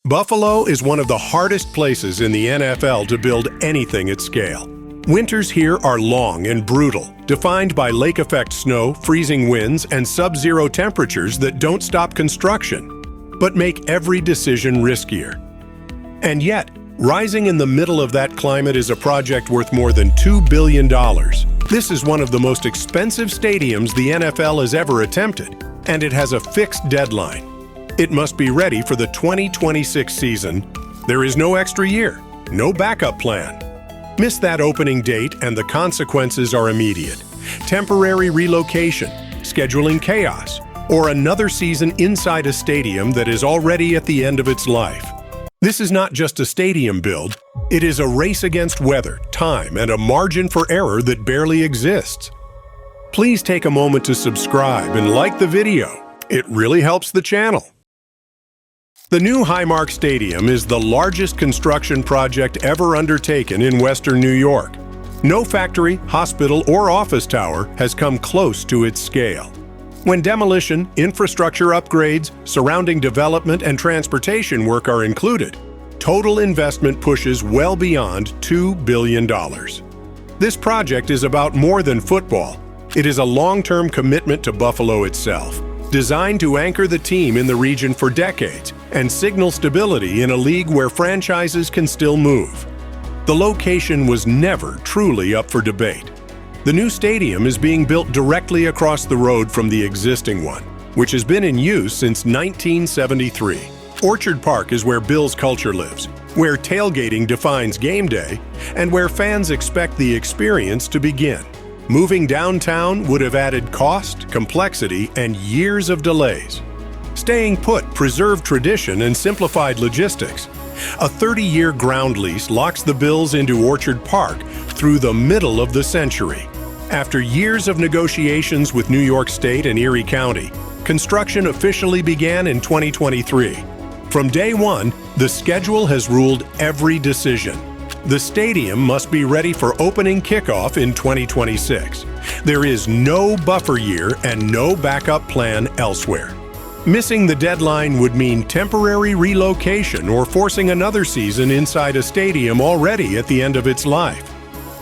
Buffalo is one of the hardest places in the NFL to build anything at scale. Winters here are long and brutal, defined by lake-effect snow, freezing winds, and sub-zero temperatures that don't stop construction, but make every decision riskier. And yet, rising in the middle of that climate is a project worth more than $2 billion. This is one of the most expensive stadiums the NFL has ever attempted, and it has a fixed deadline. It must be ready for the 2026 season. There is no extra year, no backup plan. Miss that opening date and the consequences are immediate. Temporary relocation, scheduling chaos, or another season inside a stadium that is already at the end of its life. This is not just a stadium build, it is a race against weather, time, and a margin for error that barely exists. Please take a moment to subscribe and like the video. It really helps the channel. The new Highmark Stadium is the largest construction project ever undertaken in Western New York. No factory, hospital, or office tower has come close to its scale. When demolition, infrastructure upgrades, surrounding development, and transportation work are included, total investment pushes well beyond $2 billion. This project is about more than football. It is a long-term commitment to Buffalo itself, designed to anchor the team in the region for decades and signal stability in a league where franchises can still move. The location was never truly up for debate. The new stadium is being built directly across the road from the existing one, which has been in use since 1973. Orchard Park is where Bills culture lives, where tailgating defines game day, and where fans expect the experience to begin. Moving downtown would have added cost, complexity, and years of delays. Staying put preserved tradition and simplified logistics. A 30-year ground lease locks the Bills into Orchard Park through the middle of the century. After years of negotiations with New York State and Erie County, construction officially began in 2023. From day one, the schedule has ruled every decision. The stadium must be ready for opening kickoff in 2026. There is no buffer year and no backup plan elsewhere. Missing the deadline would mean temporary relocation or forcing another season inside a stadium already at the end of its life.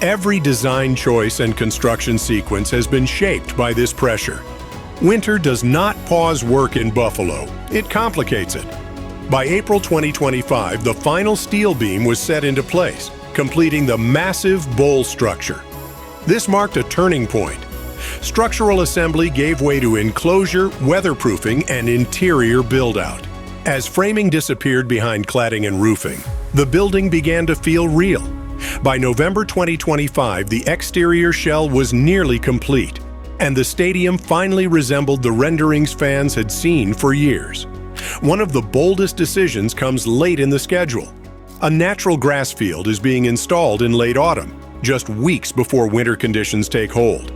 Every design choice and construction sequence has been shaped by this pressure. Winter does not pause work in Buffalo, it complicates it. By April 2025, the final steel beam was set into place, completing the massive bowl structure. This marked a turning point. Structural assembly gave way to enclosure, weatherproofing, and interior build-out. As framing disappeared behind cladding and roofing, the building began to feel real. By November 2025, the exterior shell was nearly complete, and the stadium finally resembled the renderings fans had seen for years. One of the boldest decisions comes late in the schedule. A natural grass field is being installed in late autumn, just weeks before winter conditions take hold.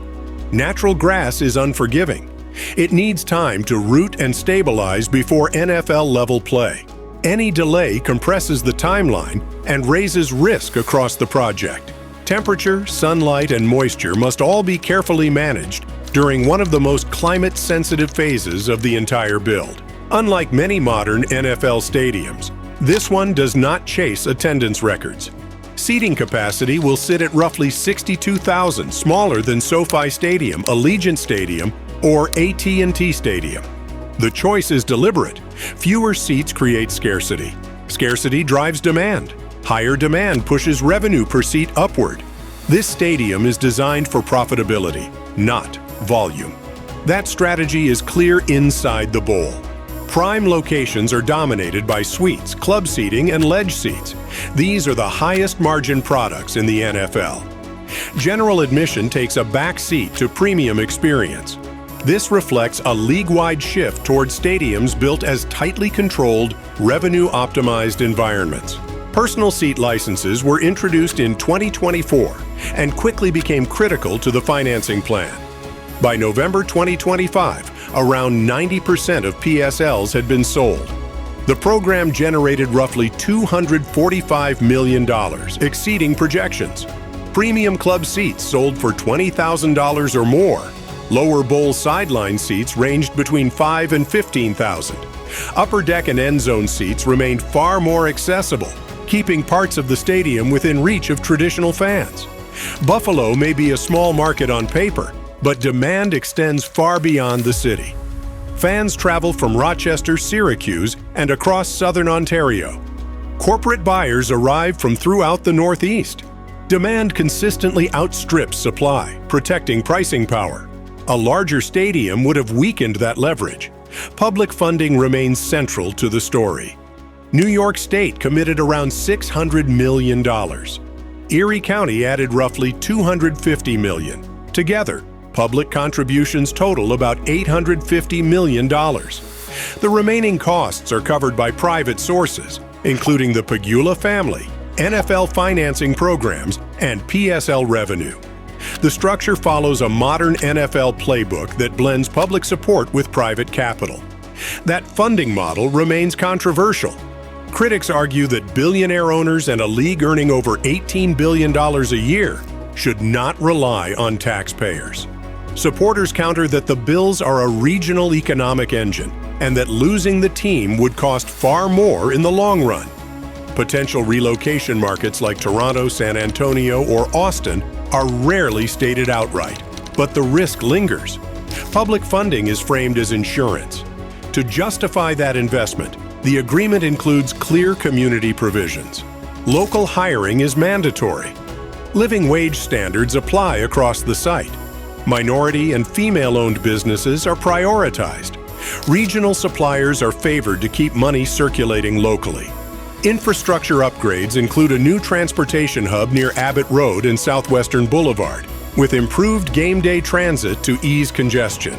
Natural grass is unforgiving. It needs time to root and stabilize before NFL-level play. Any delay compresses the timeline and raises risk across the project. Temperature, sunlight, and moisture must all be carefully managed during one of the most climate-sensitive phases of the entire build. Unlike many modern NFL stadiums, this one does not chase attendance records. Seating capacity will sit at roughly 62,000, smaller than SoFi Stadium, Allegiant Stadium, or AT&T Stadium. The choice is deliberate. Fewer seats create scarcity. Scarcity drives demand. Higher demand pushes revenue per seat upward. This stadium is designed for profitability, not volume. That strategy is clear inside the bowl. Prime locations are dominated by suites, club seating, and ledge seats. These are the highest margin products in the NFL. General admission takes a back seat to premium experience. This reflects a league-wide shift toward stadiums built as tightly controlled, revenue-optimized environments. Personal seat licenses were introduced in 2024 and quickly became critical to the financing plan. By November 2025, around 90% of PSLs had been sold. The program generated roughly $245 million, exceeding projections. Premium club seats sold for $20,000 or more. Lower bowl sideline seats ranged between $5,000 and $15,000. Upper deck and end zone seats remained far more accessible, keeping parts of the stadium within reach of traditional fans. Buffalo may be a small market on paper, but demand extends far beyond the city. Fans travel from Rochester, Syracuse, and across southern Ontario. Corporate buyers arrive from throughout the Northeast. Demand consistently outstrips supply, protecting pricing power. A larger stadium would have weakened that leverage. Public funding remains central to the story. New York State committed around $600 million. Erie County added roughly $250 million. Together, public contributions total about $850 million. The remaining costs are covered by private sources, including the Pegula family, NFL financing programs, and PSL revenue. The structure follows a modern NFL playbook that blends public support with private capital. That funding model remains controversial. Critics argue that billionaire owners and a league earning over $18 billion a year should not rely on taxpayers. Supporters counter that the Bills are a regional economic engine and that losing the team would cost far more in the long run. Potential relocation markets like Toronto, San Antonio, or Austin are rarely stated outright, but the risk lingers. Public funding is framed as insurance. To justify that investment, the agreement includes clear community provisions. Local hiring is mandatory. Living wage standards apply across the site. Minority and female-owned businesses are prioritized. Regional suppliers are favored to keep money circulating locally. Infrastructure upgrades include a new transportation hub near Abbott Road and Southwestern Boulevard, with improved game day transit to ease congestion.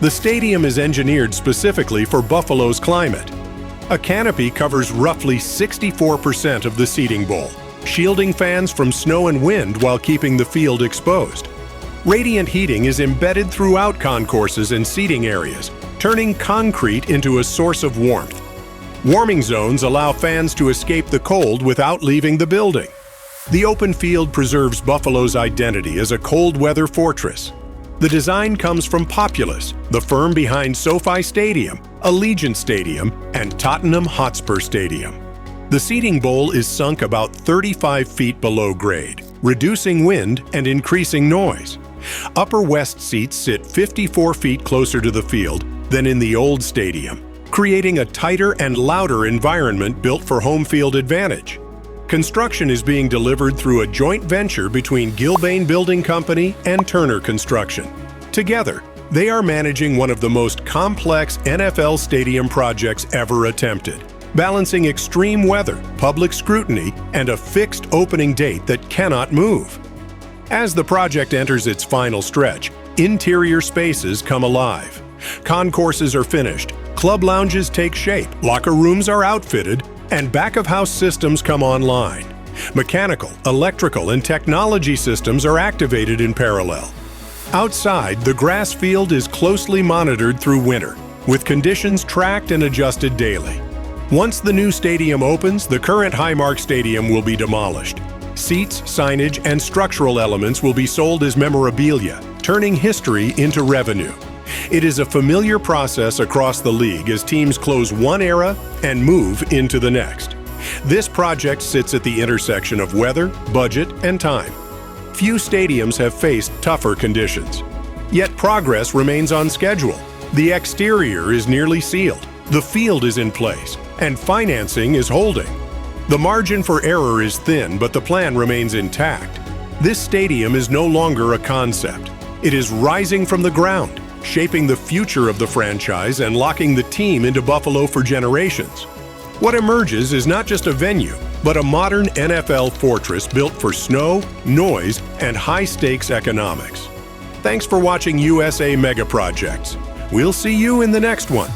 The stadium is engineered specifically for Buffalo's climate. A canopy covers roughly 64% of the seating bowl, shielding fans from snow and wind while keeping the field exposed. Radiant heating is embedded throughout concourses and seating areas, turning concrete into a source of warmth. Warming zones allow fans to escape the cold without leaving the building. The open field preserves Buffalo's identity as a cold-weather fortress. The design comes from Populous, the firm behind SoFi Stadium, Allegiant Stadium, and Tottenham Hotspur Stadium. The seating bowl is sunk about 35 feet below grade, reducing wind and increasing noise. Upper West seats sit 54 feet closer to the field than in the old stadium, creating a tighter and louder environment built for home field advantage. Construction is being delivered through a joint venture between Gilbane Building Company and Turner Construction. Together, they are managing one of the most complex NFL stadium projects ever attempted, balancing extreme weather, public scrutiny, and a fixed opening date that cannot move. As the project enters its final stretch, interior spaces come alive. Concourses are finished, club lounges take shape, locker rooms are outfitted, and back-of-house systems come online. Mechanical, electrical, and technology systems are activated in parallel. Outside, the grass field is closely monitored through winter, with conditions tracked and adjusted daily. Once the new stadium opens, the current Highmark Stadium will be demolished. Seats, signage, and structural elements will be sold as memorabilia, turning history into revenue. It is a familiar process across the league as teams close one era and move into the next. This project sits at the intersection of weather, budget, and time. Few stadiums have faced tougher conditions. Yet progress remains on schedule. The exterior is nearly sealed, the field is in place, and financing is holding. The margin for error is thin, but the plan remains intact. This stadium is no longer a concept. It is rising from the ground, shaping the future of the franchise and locking the team into Buffalo for generations. What emerges is not just a venue, but a modern NFL fortress built for snow, noise, and high-stakes economics. Thanks for watching USA Mega Projects. We'll see you in the next one.